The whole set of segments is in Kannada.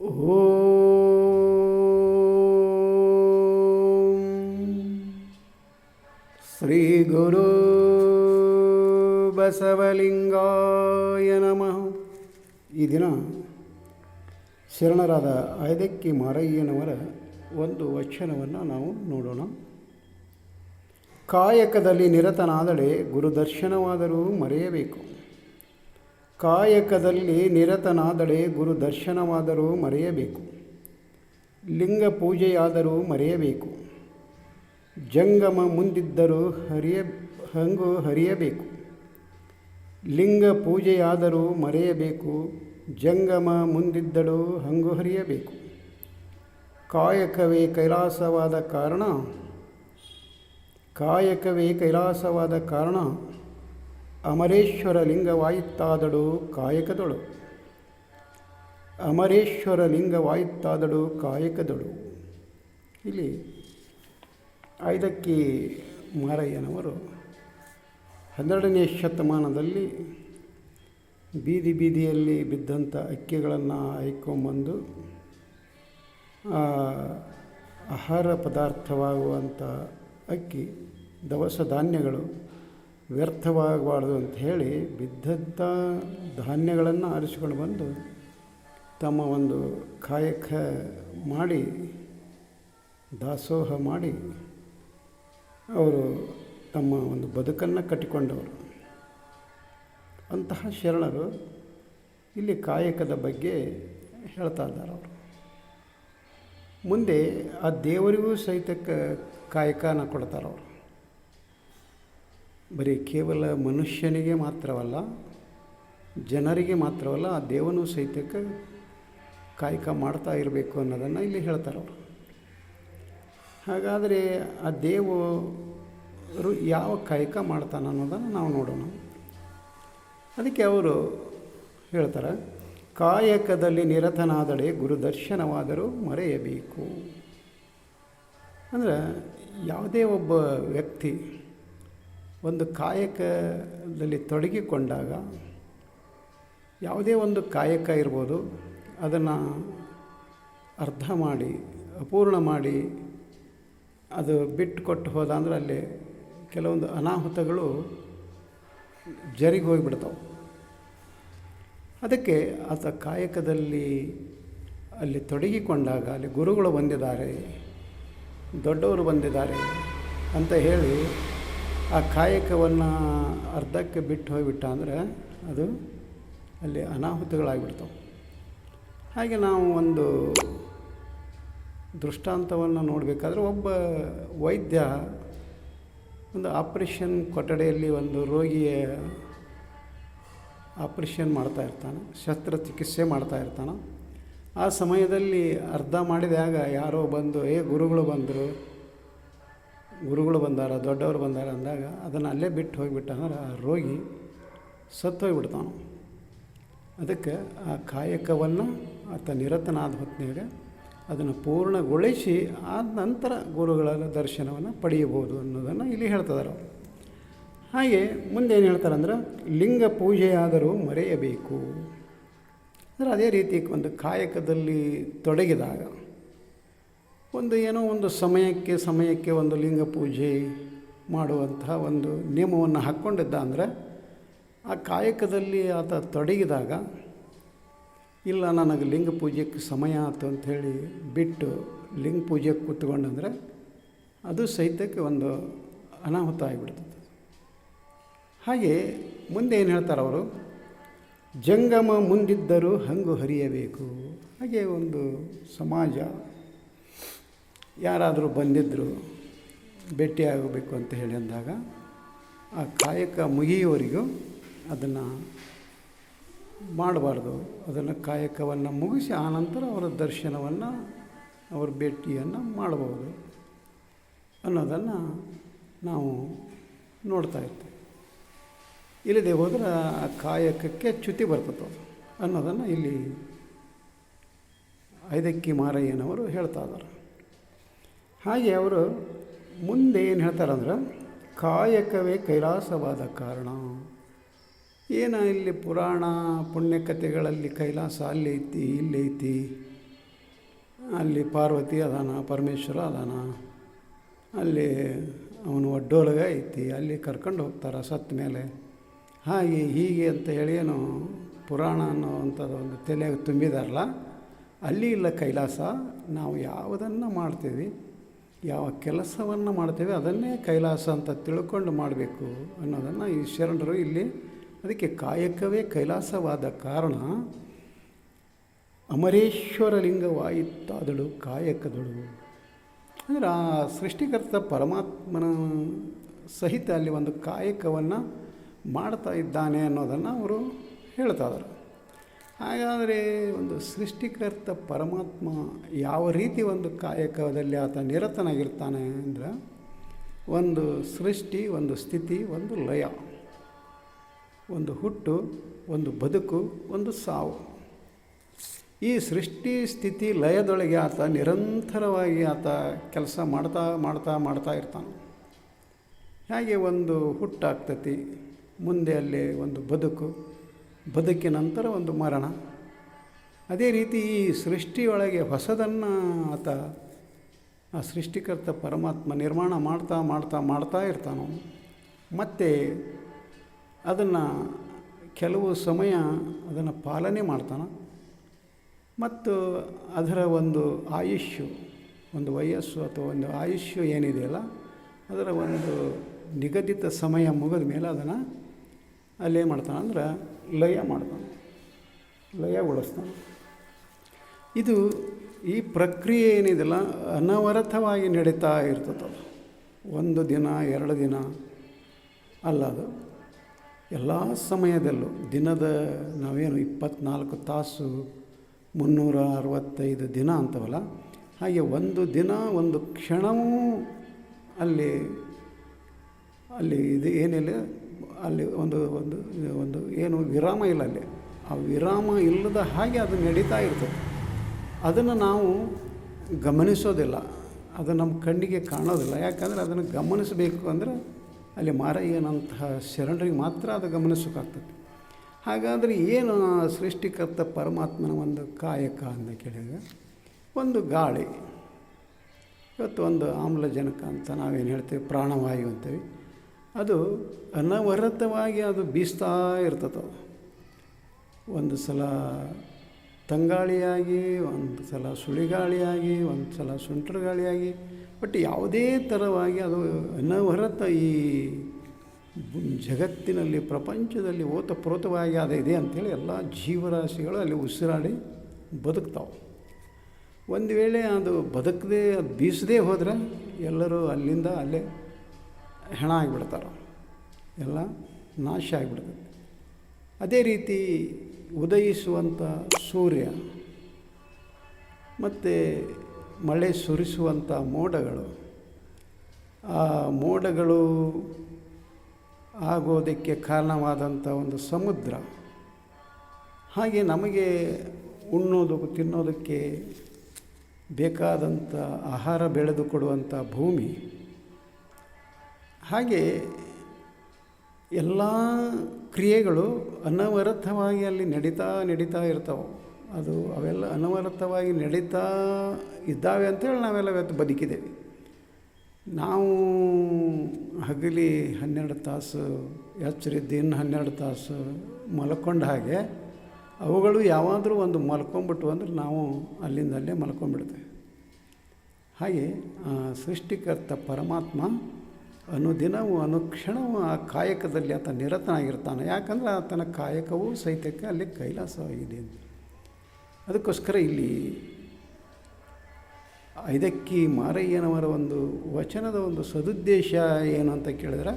ಓಂ ಶ್ರೀ ಗುರು ಬಸವಲಿಂಗಾಯ ನಮಃ. ಈ ದಿನ ಶರಣರಾದ ಐದಕ್ಕಿ ಮಾರಯ್ಯನವರ ಒಂದು ವಚನವನ್ನು ನಾವು ನೋಡೋಣ. ಕಾಯಕದಲ್ಲಿ ನಿರತನಾದಡೆ ಗುರುದರ್ಶನವಾದರೂ ಮರೆಯಬೇಕು. ಕಾಯಕದಲ್ಲಿ ನಿರತನಾದಡೆ ಗುರುದರ್ಶನವಾದರೂ ಮರೆಯಬೇಕು. ಲಿಂಗ ಪೂಜೆಯಾದರೂ ಮರೆಯಬೇಕು. ಜಂಗಮ ಮುಂದಿದ್ದರೂ ಹಂಗು ಹರಿಯಬೇಕು. ಲಿಂಗ ಪೂಜೆಯಾದರೂ ಮರೆಯಬೇಕು. ಜಂಗಮ ಮುಂದಿದ್ದಳು ಹಂಗು ಹರಿಯಬೇಕು. ಕಾಯಕವೇ ಕೈಲಾಸವಾದ ಕಾರಣ ಅಮರೇಶ್ವರ ಲಿಂಗವಾಯಿತಾದಳು ಕಾಯಕದಳು. ಅಮರೇಶ್ವರ ಲಿಂಗವಾಯಿತಾದಳು ಕಾಯಕದಳು. ಇಲ್ಲಿ ಐದಕ್ಕಿ ಮಾರಯ್ಯನವರು 12ನೇ ಶತಮಾನದಲ್ಲಿ ಬೀದಿಯಲ್ಲಿ ಬಿದ್ದಂಥ ಅಕ್ಕಿಗಳನ್ನು ಆಯ್ಕೊಂಬಂದು ಆಹಾರ ಪದಾರ್ಥವಾಗುವಂಥ ಅಕ್ಕಿ, ದವಸ ಧಾನ್ಯಗಳು ವ್ಯರ್ಥವಾಗಬಾರ್ದು ಅಂತ ಹೇಳಿ ಬಿದ್ದಂಥ ಧಾನ್ಯಗಳನ್ನು ಆರಿಸಿಕೊಂಡು ಬಂದು ತಮ್ಮ ಒಂದು ಕಾಯಕ ಮಾಡಿ, ದಾಸೋಹ ಮಾಡಿ ಅವರು ತಮ್ಮ ಒಂದು ಬದುಕನ್ನು ಕಟ್ಟಿಕೊಂಡವರು. ಅಂತಹ ಶರಣರು ಇಲ್ಲಿ ಕಾಯಕದ ಬಗ್ಗೆ ಹೇಳ್ತಾ ಇದ್ದಾರೆ. ಅವರು ಮುಂದೆ ಆ ದೇವರಿಗೂ ಸಹಿತ ಕಾಯಕನ ಕೊಡ್ತಾರೆ. ಅವರು ಬರೀ ಕೇವಲ ಮನುಷ್ಯನಿಗೆ ಮಾತ್ರವಲ್ಲ, ಜನರಿಗೆ ಮಾತ್ರವಲ್ಲ, ಆ ದೇವನೂ ಸಹಿತಕ್ಕೆ ಕಾಯಕ ಮಾಡ್ತಾ ಇರಬೇಕು ಅನ್ನೋದನ್ನು ಇಲ್ಲಿ ಹೇಳ್ತಾರೆ ಅವರು. ಹಾಗಾದರೆ ಆ ದೇವರು ಯಾವ ಕಾಯಕ ಮಾಡ್ತಾನೆ ಅನ್ನೋದನ್ನು ನಾವು ನೋಡೋಣ. ಅದಕ್ಕೆ ಅವರು ಹೇಳ್ತಾರೆ, ಕಾಯಕದಲ್ಲಿ ನಿರತನಾದಡೆ ಗುರುದರ್ಶನವಾದರೂ ಮರೆಯಬೇಕು. ಅಂದರೆ ಯಾವುದೇ ಒಬ್ಬ ವ್ಯಕ್ತಿ ಒಂದು ಕಾಯಕದಲ್ಲಿ ತೊಡಗಿಕೊಂಡಾಗ, ಯಾವುದೇ ಒಂದು ಕಾಯಕ ಇರ್ಬೋದು, ಅದನ್ನು ಅರ್ಧ ಮಾಡಿ ಅಪೂರ್ಣ ಮಾಡಿ ಅದು ಬಿಟ್ಟು ಕೊಟ್ಟು ಹೋದ ಅಂದರೆ ಅಲ್ಲಿ ಕೆಲವೊಂದು ಅನಾಹುತಗಳು ಜರಿಗೆ ಹೋಗಿಬಿಡ್ತಾವೆ. ಅದಕ್ಕೆ ಆತ ಕಾಯಕದಲ್ಲಿ ಅಲ್ಲಿ ತೊಡಗಿಕೊಂಡಾಗ ಅಲ್ಲಿ ಗುರುಗಳು ಬಂದಿದ್ದಾರೆ, ದೊಡ್ಡವರು ಬಂದಿದ್ದಾರೆ ಅಂತ ಹೇಳಿ ಆ ಕಾಯಕವನ್ನು ಅರ್ಧಕ್ಕೆ ಬಿಟ್ಟು ಹೋಗಿಬಿಟ್ಟ ಅಂದರೆ ಅದು ಅಲ್ಲಿ ಅನಾಹುತಗಳಾಗಿಬಿಡ್ತಾವೆ. ಹಾಗೆ ನಾವು ಒಂದು ದೃಷ್ಟಾಂತವನ್ನು ನೋಡಬೇಕಾದ್ರೆ, ಒಬ್ಬ ವೈದ್ಯ ಒಂದು ಆಪ್ರೇಷನ್ ಕೊಠಡಿಯಲ್ಲಿ ಒಂದು ರೋಗಿಯ ಆಪ್ರೇಷನ್ ಮಾಡ್ತಾಯಿರ್ತಾನೆ, ಶಸ್ತ್ರಚಿಕಿತ್ಸೆ ಮಾಡ್ತಾಯಿರ್ತಾನೆ. ಆ ಸಮಯದಲ್ಲಿ ಅರ್ಧ ಮಾಡಿದಾಗ ಯಾರೋ ಬಂದು ಗುರುಗಳು ಬಂದಾರ, ದೊಡ್ಡವರು ಬಂದಾರ ಅಂದಾಗ ಅದನ್ನು ಅಲ್ಲೇ ಬಿಟ್ಟು ಹೋಗಿಬಿಟ್ಟ ಅಂದ್ರೆ ಆ ರೋಗಿ ಸತ್ತು ಹೋಗಿಬಿಡ್ತಾನೆ. ಅದಕ್ಕೆ ಆ ಕಾಯಕವನ್ನು ಆತ ನಿರತನಾದ ಹೊತ್ತಿನಾಗ ಅದನ್ನು ಪೂರ್ಣಗೊಳಿಸಿ ಆದ ನಂತರ ಗುರುಗಳ ದರ್ಶನವನ್ನು ಪಡೆಯಬಹುದು ಅನ್ನೋದನ್ನು ಇಲ್ಲಿ ಹೇಳ್ತಿದ್ದಾರೆ ಅವರು. ಹಾಗೆ ಮುಂದೆ ಏನು ಹೇಳ್ತಾರೆ ಅಂದ್ರೆ, ಲಿಂಗ ಪೂಜೆಯಾದರೂ ಮರೆಯಬೇಕು. ಅಂದರೆ ಅದೇ ರೀತಿ ಒಂದು ಕಾಯಕದಲ್ಲಿ ತೊಡಗಿದಾಗ ಒಂದು ಸಮಯಕ್ಕೆ ಒಂದು ಲಿಂಗ ಪೂಜೆ ಮಾಡುವಂತಹ ಒಂದು ನಿಯಮವನ್ನು ಹಾಕ್ಕೊಂಡಿದ್ದ ಅಂದರೆ, ಆ ಕಾಯಕದಲ್ಲಿ ಆತ ತೊಡಗಿದಾಗ, ಇಲ್ಲ ನನಗೆ ಲಿಂಗ ಪೂಜೆಗೆ ಸಮಯ ಆಯ್ತು ಅಂಥೇಳಿ ಬಿಟ್ಟು ಲಿಂಗ ಪೂಜೆಗೆ ಕೂತ್ಕೊಂಡಂದರೆ ಅದು ಸಹಿತಕ್ಕೆ ಒಂದು ಅನಾಹುತ ಆಗಿಬಿಡ್ತದೆ. ಹಾಗೆ ಮುಂದೆ ಏನು ಹೇಳ್ತಾರೆ ಅವರು, ಜಂಗಮ ಮುಂದಿದ್ದರೂ ಹಂಗು ಹರಿಯಬೇಕು. ಹಾಗೆ ಒಂದು ಸಮಾಜ ಯಾರಾದರೂ ಬಂದಿದ್ದರು ಭೇಟಿಯಾಗಬೇಕು ಅಂತ ಹೇಳಿ ಅಂದಾಗ, ಆ ಕಾಯಕ ಮುಗಿಯುವವರೆಗೂ ಅದನ್ನು ಮಾಡಬಾರ್ದು. ಅದನ್ನು ಕಾಯಕವನ್ನು ಮುಗಿಸಿ ಆನಂತರ ಅವರ ದರ್ಶನವನ್ನು, ಅವರ ಭೇಟಿಯನ್ನು ಮಾಡಬಹುದು ಅನ್ನೋದನ್ನು ನಾವು ನೋಡ್ತಾ ಇರ್ತೀವಿ. ಇಲ್ಲದೆ ಹೋದರೆ ಆ ಕಾಯಕಕ್ಕೆ ಚ್ಯುತಿ ಬರ್ತದೆ ಅನ್ನೋದನ್ನು ಇಲ್ಲಿ ಐದಕ್ಕಿ ಮಾರಯ್ಯನವರು ಹೇಳ್ತಾ ಇದ್ದಾರೆ. ಹಾಗೆ ಅವರು ಮುಂದೆ ಏನು ಹೇಳ್ತಾರಂದ್ರೆ, ಕಾಯಕವೇ ಕೈಲಾಸವಾದ ಕಾರಣ. ಏನು ಇಲ್ಲಿ ಪುರಾಣ ಪುಣ್ಯಕಥೆಗಳಲ್ಲಿ ಕೈಲಾಸ ಅಲ್ಲೈತಿ ಇಲ್ಲೈತಿ ಅಲ್ಲಿ ಪಾರ್ವತಿ ಅದಾನ, ಪರಮೇಶ್ವರ ಅದಾನ, ಅಲ್ಲಿ ಅವನು ಒಡ್ಡೋಲಗ ಐತಿ, ಅಲ್ಲಿ ಕರ್ಕೊಂಡು ಹೋಗ್ತಾರೆ ಸತ್ತ ಮೇಲೆ. ಹಾಗೆ ಹೀಗೆ ಅಂತ ಹೇಳಿ ಏನು ಪುರಾಣ ಅನ್ನೋವಂಥದ್ದು ಒಂದು ತಲೆಯಾಗ ತುಂಬಿದಾರಲ್ಲ, ಅಲ್ಲಿ ಇಲ್ಲ ಕೈಲಾಸ. ನಾವು ಯಾವುದನ್ನು ಮಾಡ್ತೀವಿ, ಯಾವ ಕೆಲಸವನ್ನು ಮಾಡ್ತೇವೆ ಅದನ್ನೇ ಕೈಲಾಸ ಅಂತ ತಿಳ್ಕೊಂಡು ಮಾಡಬೇಕು ಅನ್ನೋದನ್ನು ಈ ಶರಣರು ಇಲ್ಲಿ, ಅದಕ್ಕೆ ಕಾಯಕವೇ ಕೈಲಾಸವಾದ ಕಾರಣ ಅಮರೇಶ್ವರ ಲಿಂಗವಾಯಿತಾದಳು ಕಾಯಕದಳು. ಅಂದರೆ ಆ ಸೃಷ್ಟಿಕರ್ತ ಪರಮಾತ್ಮನ ಸಹಿತ ಅಲ್ಲಿ ಒಂದು ಕಾಯಕವನ್ನು ಮಾಡ್ತಾ ಇದ್ದಾನೆ ಅನ್ನೋದನ್ನು ಅವರು ಹೇಳ್ತಾ ಇದ್ದಾರೆ. ಹಾಗಾದರೆ ಒಂದು ಸೃಷ್ಟಿಕರ್ತ ಪರಮಾತ್ಮ ಯಾವ ರೀತಿ ಒಂದು ಕಾಯಕದಲ್ಲಿ ಆತ ನಿರತನಾಗಿರ್ತಾನೆ ಅಂದರೆ, ಒಂದು ಸೃಷ್ಟಿ, ಒಂದು ಸ್ಥಿತಿ, ಒಂದು ಲಯ, ಒಂದು ಹುಟ್ಟು, ಒಂದು ಬದುಕು, ಒಂದು ಸಾವು. ಈ ಸೃಷ್ಟಿ ಸ್ಥಿತಿ ಲಯದೊಳಗೆ ಆತ ನಿರಂತರವಾಗಿ ಆತ ಕೆಲಸ ಮಾಡ್ತಾ ಮಾಡ್ತಾ ಮಾಡ್ತಾ ಇರ್ತಾನೆ. ಹಾಗೆ ಒಂದು ಹುಟ್ಟಾಗ್ತತಿ, ಮುಂದೆ ಅಲ್ಲಿ ಒಂದು ಬದುಕು, ಬದುಕಿನ ನಂತರ ಒಂದು ಮರಣ. ಅದೇ ರೀತಿ ಈ ಸೃಷ್ಟಿಯೊಳಗೆ ಹೊಸದನ್ನು ಆತ ಆ ಸೃಷ್ಟಿಕರ್ತ ಪರಮಾತ್ಮ ನಿರ್ಮಾಣ ಮಾಡ್ತಾ ಮಾಡ್ತಾ ಮಾಡ್ತಾ ಇರ್ತಾನೋ. ಮತ್ತು ಅದನ್ನು ಕೆಲವು ಸಮಯ ಅದನ್ನು ಪಾಲನೆ ಮಾಡ್ತಾನೆ. ಮತ್ತು ಅದರ ಒಂದು ಆಯುಷ್ಯು, ಒಂದು ವಯಸ್ಸು ಅಥವಾ ಒಂದು ಆಯುಷ್ಯು ಏನಿದೆಯಲ್ಲ, ಅದರ ಒಂದು ನಿಗದಿತ ಸಮಯ ಮುಗಿದ ಮೇಲೆ ಅದನ್ನು ಅಲ್ಲೇನು ಮಾಡ್ತಾನೆ ಅಂದ್ರೆ ಲಯ ಮಾಡ್ತಾನೆ, ಲಯಗೊಳಿಸ್ತಾನೆ. ಇದು ಈ ಪ್ರಕ್ರಿಯೆ ಏನಿದೆಯಲ್ಲ ಅನವರತವಾಗಿ ನಡೀತಾ ಇರ್ತದೆ. ಒಂದು ದಿನ 2 ದಿನ ಅಲ್ಲ, ಅದು ಎಲ್ಲ ಸಮಯದಲ್ಲೂ ದಿನದ ನಾವೇನು 24 ತಾಸು 365 ದಿನ ಅಂತವಲ್ಲ, ಹಾಗೆ ಒಂದು ದಿನ ಒಂದು ಕ್ಷಣವೂ ಅಲ್ಲಿ ಇದು ಏನಿಲ್ಲ, ಅಲ್ಲಿ ಒಂದು ಒಂದು ಒಂದು ಏನು ವಿರಾಮ ಇಲ್ಲ. ಅಲ್ಲಿ ಆ ವಿರಾಮ ಇಲ್ಲದ ಹಾಗೆ ಅದು ನಡೀತಾ ಇರ್ತದೆ. ಅದನ್ನು ನಾವು ಗಮನಿಸೋದಿಲ್ಲ, ಅದು ನಮ್ಮ ಕಣ್ಣಿಗೆ ಕಾಣೋದಿಲ್ಲ. ಯಾಕಂದರೆ ಅದನ್ನು ಗಮನಿಸಬೇಕು ಅಂದರೆ ಅಲ್ಲಿ ಮಾರಯ್ಯನಂತಹ ಶರಣರಿಗೆ ಮಾತ್ರ ಅದು ಗಮನಿಸೋಕ್ಕಾಗ್ತದೆ. ಹಾಗಾದರೆ ಏನು ಸೃಷ್ಟಿಕರ್ತ ಪರಮಾತ್ಮನ ಒಂದು ಕಾಯಕ ಅಂತ ಕೇಳಿದಾಗ, ಒಂದು ಗಾಳಿ, ಇವತ್ತು ಒಂದು ಆಮ್ಲಜನಕ ಅಂತ ನಾವೇನು ಹೇಳ್ತೀವಿ, ಪ್ರಾಣವಾಯು ಅಂತೀವಿ, ಅದು ಅನವರತವಾಗಿ ಅದು ಬೀಸ್ತಾ ಇರ್ತದೆ. ಒಂದು ಸಲ ತಂಗಾಳಿಯಾಗಿ, ಒಂದು ಸಲ ಸುಳಿಗಾಳಿಯಾಗಿ, ಒಂದು ಸಲ ಸುಂಟರ ಗಾಳಿಯಾಗಿ, ಬಟ್ ಯಾವುದೇ ಥರವಾಗಿ ಅದು ಅನವರತ ಈ ಜಗತ್ತಿನಲ್ಲಿ, ಪ್ರಪಂಚದಲ್ಲಿ ಓತಪ್ರೋತವಾಗಿ ಇದೆ ಅಂಥೇಳಿ ಎಲ್ಲ ಜೀವರಾಶಿಗಳು ಅಲ್ಲಿ ಉಸಿರಾಡಿ ಬದುಕ್ತಾವೆ. ಒಂದು ವೇಳೆ ಅದು ಬದುಕದೆ, ಅದು ಬೀಸದೇ ಹೋದರೆ ಎಲ್ಲರೂ ಅಲ್ಲಿಂದ ಅಲ್ಲೇ ಹೆಣ ಆಗಿಬಿಡ್ತಾರೆ, ಎಲ್ಲ ನಾಶ ಆಗಿಬಿಡ್ತದೆ. ಅದೇ ರೀತಿ ಉದಯಿಸುವಂಥ ಸೂರ್ಯ ಮತ್ತು ಮಳೆ ಸುರಿಸುವಂಥ ಮೋಡಗಳು, ಆ ಮೋಡಗಳು ಆಗೋದಕ್ಕೆ ಕಾರಣವಾದಂಥ ಒಂದು ಸಮುದ್ರ, ಹಾಗೆ ನಮಗೆ ಉಣ್ಣೋದಕ್ಕೂ ತಿನ್ನೋದಕ್ಕೆ ಬೇಕಾದಂಥ ಆಹಾರ ಬೆಳೆದು ಕೊಡುವಂಥ ಭೂಮಿ, ಹಾಗೆ ಎಲ್ಲ ಕ್ರಿಯೆಗಳು ಅನವರತವಾಗಿ ಅಲ್ಲಿ ನಡೀತಾ ಇರ್ತಾವೆ. ಅದು ಅವೆಲ್ಲ ಅನವರತವಾಗಿ ನಡೀತಾ ಇದ್ದಾವೆ ಅಂಥೇಳಿ ನಾವೆಲ್ಲ ಇವತ್ತು ಬದುಕಿದ್ದೇವೆ. ನಾವು ಹಗಲಿ 12 ತಾಸು ಎಚ್ಚರಿದ್ದು ಇನ್ನು 12 ತಾಸು ಮಲ್ಕೊಂಡ ಹಾಗೆ ಅವುಗಳು ಯಾವಾದರೂ ಒಂದು ಮಲ್ಕೊಂಡ್ಬಿಟ್ಟು ಅಂದರೆ ನಾವು ಅಲ್ಲಿಂದಲ್ಲೇ ಮಲ್ಕೊಂಡ್ಬಿಡ್ತೇವೆ. ಹಾಗೆ ಸೃಷ್ಟಿಕರ್ತ ಪರಮಾತ್ಮ ಅನುದಿನವೂ ಅನುಕ್ಷಣವೂ ಆ ಕಾಯಕದಲ್ಲಿ ಆತ ನಿರತನಾಗಿರ್ತಾನೆ. ಯಾಕಂದರೆ ಆತನ ಕಾಯಕವೂ ಸಹಿತಕ್ಕೆ ಅಲ್ಲಿ ಕೈಲಾಸವಾಗಿದೆ ಅಂತ. ಅದಕ್ಕೋಸ್ಕರ ಇಲ್ಲಿ ಐದಕ್ಕಿ ಮಾರಯ್ಯನವರ ಒಂದು ವಚನದ ಒಂದು ಸದುದ್ದೇಶ ಏನು ಅಂತ ಕೇಳಿದ್ರೆ,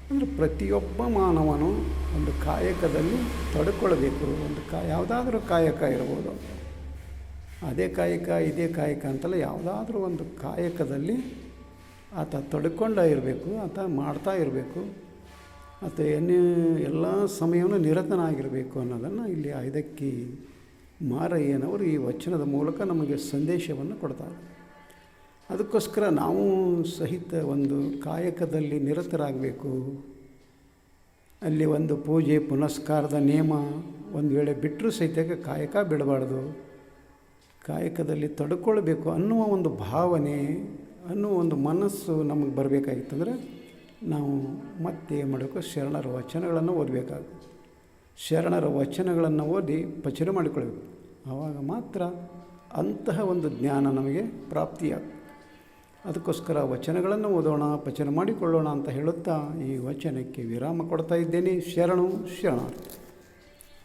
ಅಂದರೆ ಪ್ರತಿಯೊಬ್ಬ ಮಾನವನು ಒಂದು ಕಾಯಕದಲ್ಲಿ ತೊಡ್ಕೊಳ್ಬೇಕು. ಒಂದು ಯಾವುದಾದ್ರೂ ಕಾಯಕ ಇರ್ಬೋದು, ಅದೇ ಕಾಯಕ ಇದೇ ಕಾಯಕ ಅಂತಲ್ಲ, ಯಾವುದಾದ್ರೂ ಒಂದು ಕಾಯಕದಲ್ಲಿ ಆತ ತೊಡ್ಕೊಂಡೇ ಇರಬೇಕು, ಆತ ಮಾಡ್ತಾ ಇರಬೇಕು, ಆತ ಎಲ್ಲ ಸಮಯವನ್ನು ನಿರತನಾಗಿರಬೇಕು ಅನ್ನೋದನ್ನು ಇಲ್ಲಿ ಐದಕ್ಕಿ ಮಾರಯ್ಯನವರು ಈ ವಚನದ ಮೂಲಕ ನಮಗೆ ಸಂದೇಶವನ್ನು ಕೊಡ್ತಾರೆ. ಅದಕ್ಕೋಸ್ಕರ ನಾವು ಸಹಿತ ಒಂದು ಕಾಯಕದಲ್ಲಿ ನಿರತರಾಗಬೇಕು. ಅಲ್ಲಿ ಒಂದು ಪೂಜೆ ಪುನಸ್ಕಾರದ ನಿಯಮ ಒಂದು ವೇಳೆ ಬಿಟ್ಟರೂ ಸಹಿತ ಕಾಯಕ ಬಿಡಬಾರ್ದು. ಕಾಯಕದಲ್ಲಿ ತಡ್ಕೊಳ್ಬೇಕು ಅನ್ನುವ ಒಂದು ಭಾವನೆ, ಅನ್ನುವ ಒಂದು ಮನಸ್ಸು ನಮಗೆ ಬರಬೇಕಾಗಿತ್ತಂದ್ರೆ ನಾವು ಮತ್ತೆ ಏನು ಮಾಡಬೇಕು, ಶರಣರ ವಚನಗಳನ್ನು ಓದಬೇಕಾಗುತ್ತೆ. ಶರಣರ ವಚನಗಳನ್ನು ಓದಿ ಪಚನ ಮಾಡಿಕೊಳ್ಬೇಕು. ಆವಾಗ ಮಾತ್ರ ಅಂತಹ ಒಂದು ಜ್ಞಾನ ನಮಗೆ ಪ್ರಾಪ್ತಿಯಾಗುತ್ತೆ. ಅದಕ್ಕೋಸ್ಕರ ವಚನಗಳನ್ನು ಓದೋಣ, ಪಚನ ಮಾಡಿಕೊಳ್ಳೋಣ ಅಂತ ಹೇಳುತ್ತಾ ಈ ವಚನಕ್ಕೆ ವಿರಾಮ ಕೊಡ್ತಾ ಇದ್ದೇನೆ. ಶರಣು ಶರಣಾರ್ಥಿ.